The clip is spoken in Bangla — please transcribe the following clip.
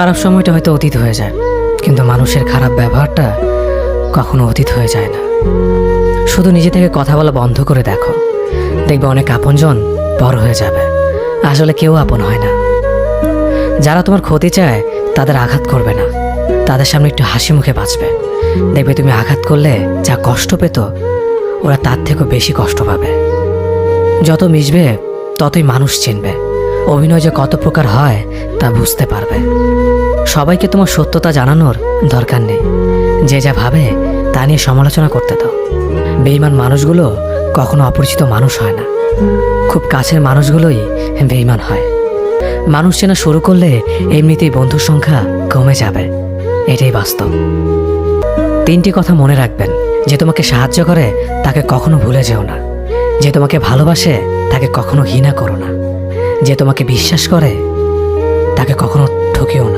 খারাপ সময়টা হয়তো অতীত হয়ে যায়, কিন্তু মানুষের খারাপ ব্যবহারটা কখনো অতীত হয়ে যায় না। শুধু নিজে থেকে কথা বলা বন্ধ করে দেখো, দেখবে অনেক আপনজন বড় হয়ে যাবে। আসলে কেউ আপন হয় না। যারা তোমার ক্ষতি চায় তাদের আঘাত করবে না, তাদের সামনে একটু হাসি মুখে বাঁচবে। দেখবে তুমি আঘাত করলে যা কষ্ট পেত, ওরা তার থেকেও বেশি কষ্ট পাবে। যত মিশবে ততই মানুষ চিনবে, অভিনয় যে কত প্রকার হয় তা বুঝতে পারবে। সবাইকে তোমার সত্যতা জানানোর দরকার নেই, যে যা ভাবে তা নিয়ে সমালোচনা করতে দাও। বেঈমান মানুষগুলো কখনো অপরিচিত মানুষ হয় না, খুব কাছের মানুষগুলোই বেঈমান হয়। মানুষ চেনা শুরু করলে এমনিতেই বন্ধুর সংখ্যা কমে যাবে, এটাই বাস্তব। 3টি কথা মনে রাখবেন: যে তোমাকে সাহায্য করে তাকে কখনো ভুলে যেও না, যে তোমাকে ভালোবাসে তাকে কখনো ঘৃণা করো না, যে তোমাকে বিশ্বাস করে তাকে কখনো ঠকিও না।